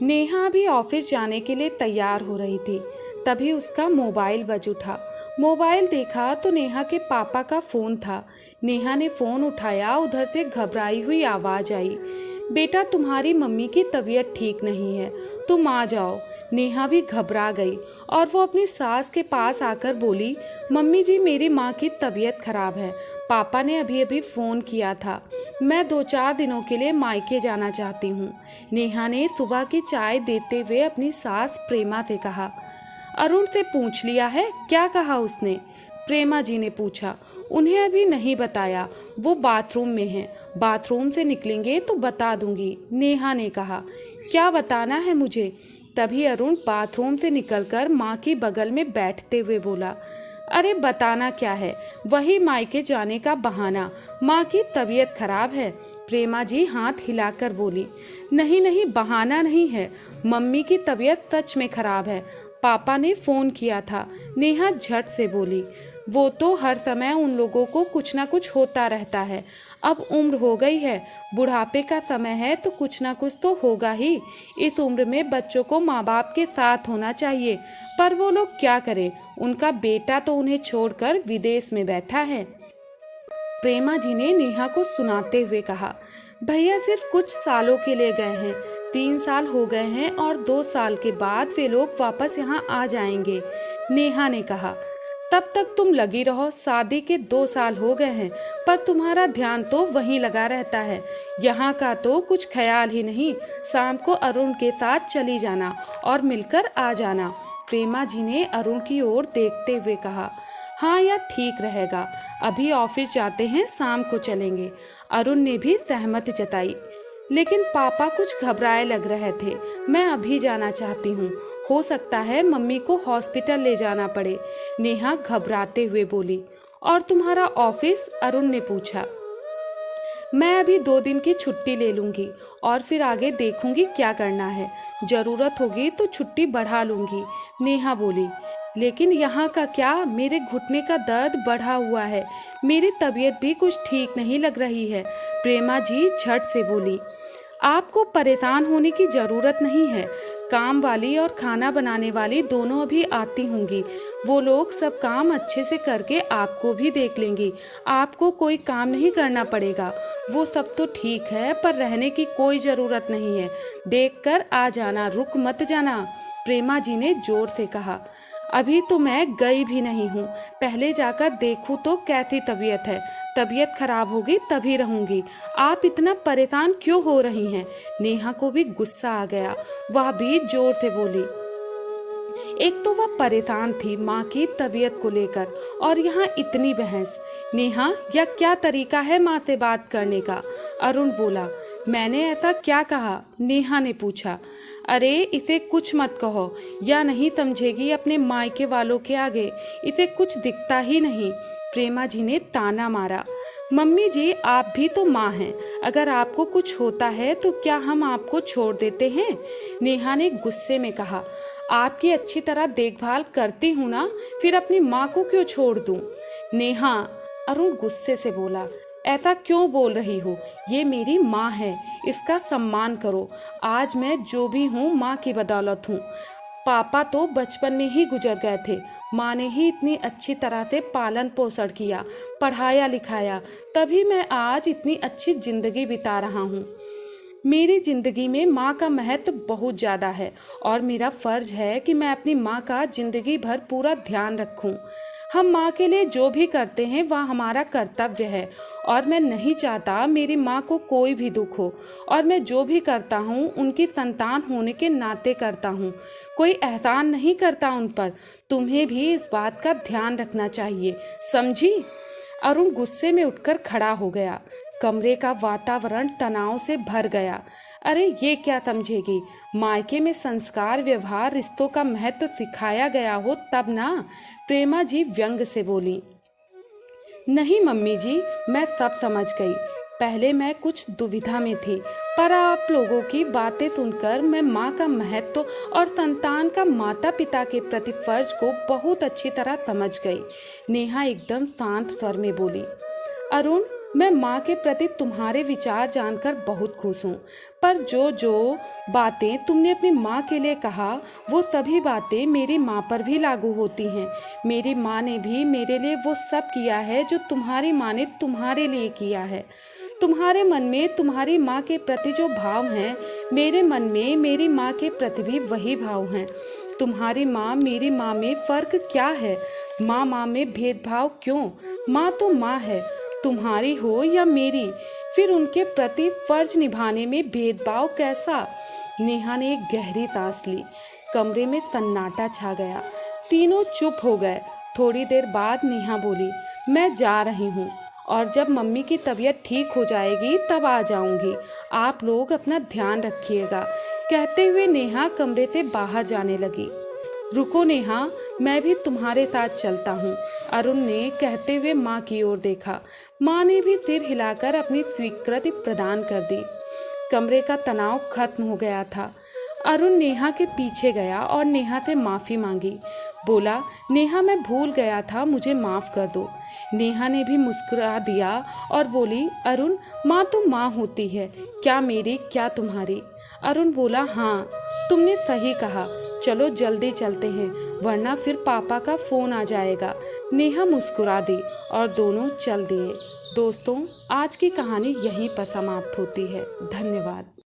नेहा भी ऑफिस जाने के लिए तैयार हो रही थी, तभी उसका मोबाइल बज उठा। मोबाइल देखा तो नेहा के पापा का फ़ोन था। नेहा ने फ़ोन उठाया, उधर से घबराई हुई आवाज़ आई, बेटा तुम्हारी मम्मी की तबीयत ठीक नहीं है, तुम आ जाओ। नेहा भी घबरा गई और वो अपनी सास के पास आकर बोली, मम्मी जी मेरी माँ की तबीयत खराब है, पापा ने अभी अभी फ़ोन किया था, मैं 2-4 दिनों के लिए मायके जाना चाहती हूँ। नेहा ने सुबह की चाय देते हुए अपनी सास प्रेमा से कहा। अरुण से पूछ लिया है, क्या कहा उसने? प्रेमा जी ने पूछा। उन्हें अभी नहीं बताया, वो बाथरूम में हैं, बाथरूम से निकलेंगे तो बता दूंगी, नेहा ने कहा। क्या बताना है मुझे? तभी अरुण बाथरूम से निकलकर माँ की बगल में बैठते हुए बोला, अरे बताना क्या है, वही मायके जाने का बहाना, माँ की तबीयत खराब है। प्रेमा जी हाथ हिलाकर बोली, नहीं नहीं बहाना नहीं है, मम्मी की तबीयत सच में खराब है, पापा ने फ़ोन किया था। नेहा झट से बोली, वो तो हर समय उन लोगों को कुछ ना कुछ होता रहता है, अब उम्र हो गई है, बुढ़ापे का समय है तो कुछ ना कुछ तो होगा ही। इस उम्र में बच्चों को माँ बाप के साथ होना चाहिए, पर वो लोग क्या करें, उनका बेटा तो उन्हें छोड़कर विदेश में बैठा है। प्रेमा जी ने नेहा को सुनाते हुए कहा, भैया सिर्फ कुछ सालों के लिए गए हैं, 3 साल हो गए हैं और 2 साल के बाद वे लोग वापस यहाँ आ जाएंगे। नेहा ने कहा, तब तक तुम लगी रहो, शादी के 2 साल हो गए हैं पर तुम्हारा ध्यान तो वहीं लगा रहता है, यहाँ का तो कुछ ख्याल ही नहीं। शाम को अरुण के साथ चली जाना और मिलकर आ जाना। प्रेमा जी ने अरुण की ओर देखते हुए कहा, हाँ यार ठीक रहेगा, अभी ऑफिस जाते हैं, शाम को चलेंगे। अरुण ने भी सहमति जताई। लेकिन पापा कुछ घबराए लग रहे थे, मैं अभी जाना चाहती हूँ, हो सकता है मम्मी को हॉस्पिटल ले जाना पड़े, नेहा घबराते हुए बोली। और तुम्हारा ऑफिस? अरुण ने पूछा। मैं अभी 2 दिन की छुट्टी ले लूँगी और फिर आगे देखूँगी क्या करना है, ज़रूरत होगी तो छुट्टी बढ़ा लूँगी, नेहा बोली। लेकिन यहाँ का क्या, मेरे घुटने का दर्द बढ़ा हुआ है, मेरी तबीयत भी कुछ ठीक नहीं लग रही है, प्रेमा जी झट से बोली। आपको परेशान होने की ज़रूरत नहीं है, काम वाली और खाना बनाने वाली दोनों अभी आती होंगी, वो लोग सब काम अच्छे से करके आपको भी देख लेंगी, आपको कोई काम नहीं करना पड़ेगा। वो सब तो ठीक है, पर रहने की कोई ज़रूरत नहीं है, देखकर आ जाना, रुक मत जाना, प्रेमा जी ने जोर से कहा। अभी तो मैं गई भी नहीं हूँ, पहले जाकर देखूँ तो कैसी तबीयत है, तबीयत खराब होगी तभी रहूँगी, आप इतना परेशान क्यों हो रही हैं? नेहा को भी गुस्सा आ गया, वह भी जोर से बोली। एक तो वह परेशान थी माँ की तबीयत को लेकर और यहाँ इतनी बहस। नेहा, यह क्या तरीका है माँ से बात करने का? अरुण बोला। मैंने ऐसा क्या कहा? नेहा ने पूछा। अरे इसे कुछ मत कहो, या नहीं समझेगी अपने मायके वालों के आगे, इसे कुछ दिखता ही नहीं, प्रेमा जी ने ताना मारा। मम्मी जी आप भी तो माँ हैं, अगर आपको कुछ होता है तो क्या हम आपको छोड़ देते हैं? नेहा ने गुस्से में कहा। आपकी अच्छी तरह देखभाल करती हूँ ना, फिर अपनी माँ को क्यों छोड़ दूँ? नेहा, अरुण गुस्से से बोला, ऐसा क्यों बोल रही हो, ये मेरी माँ है, इसका सम्मान करो, आज मैं जो भी हूँ माँ की बदौलत हूँ, पापा तो बचपन में ही गुजर गए थे, माँ ने ही इतनी अच्छी तरह से पालन पोषण किया, पढ़ाया लिखाया, तभी मैं आज इतनी अच्छी जिंदगी बिता रहा हूँ। मेरी ज़िंदगी में माँ का महत्व बहुत ज़्यादा है और मेरा फ़र्ज़ है कि मैं अपनी माँ का ज़िंदगी भर पूरा ध्यान रखूँ। हम माँ के लिए जो भी करते हैं वह हमारा कर्तव्य है और मैं नहीं चाहता मेरी माँ को कोई भी दुख हो, और मैं जो भी करता हूँ उनकी संतान होने के नाते करता हूँ, कोई एहसान नहीं करता उन पर। तुम्हें भी इस बात का ध्यान रखना चाहिए, समझी? अरुण गुस्से में उठकर खड़ा हो गया। कमरे का वातावरण तनाव से भर गया। अरे ये क्या समझेगी, मायके में संस्कार व्यवहार रिश्तों का महत्व सिखाया गया हो तब ना, प्रेमा जी व्यंग से बोली। नहीं मम्मी जी, मैं सब समझ गई, पहले मैं कुछ दुविधा में थी, पर आप लोगों की बातें सुनकर मैं माँ का महत्व और संतान का माता पिता के प्रति फर्ज को बहुत अच्छी तरह समझ गई, नेहा एकदम शांत स्वर में बोली। अरुण, मैं माँ के प्रति तुम्हारे विचार जानकर बहुत खुश हूँ, पर जो जो बातें तुमने अपनी माँ के लिए कहा वो सभी बातें मेरी माँ पर भी लागू होती हैं। मेरी माँ ने भी मेरे लिए वो सब किया है जो तुम्हारी माँ ने तुम्हारे लिए किया है। तुम्हारे मन में तुम्हारी माँ के प्रति जो भाव हैं, मेरे मन में मेरी माँ के प्रति भी वही भाव हैं। तुम्हारी माँ मेरी माँ में फ़र्क क्या है? माँ में भेदभाव क्यों? माँ तो माँ है, तुम्हारी हो या मेरी, फिर उनके प्रति फर्ज निभाने में भेदभाव कैसा? नेहा ने एक गहरी सांस ली। कमरे में सन्नाटा छा गया। तीनों चुप हो गए। थोड़ी देर बाद नेहा बोली, मैं जा रही हूँ और जब मम्मी की तबीयत ठीक हो जाएगी तब आ जाऊंगी। आप लोग अपना ध्यान रखिएगा। कहते हुए नेहा कमरे से बाहर जाने लगी। रुको नेहा, मैं भी तुम्हारे साथ चलता हूँ, अरुण ने कहते हुए माँ की ओर देखा। माँ ने भी सिर हिलाकर अपनी स्वीकृति प्रदान कर दी। कमरे का तनाव खत्म हो गया था। अरुण नेहा के पीछे गया और नेहा से माफ़ी मांगी। बोला, नेहा मैं भूल गया था, मुझे माफ़ कर दो। नेहा ने भी मुस्कुरा दिया और बोली, अरुण माँ तो माँ होती है, क्या मेरी क्या तुम्हारी। अरुण बोला, हाँ तुमने सही कहा, चलो जल्दी चलते हैं वरना फिर पापा का फ़ोन आ जाएगा। नेहा मुस्कुरा दी और दोनों चल दिए। दोस्तों, आज की कहानी यहीं पर समाप्त होती है। धन्यवाद।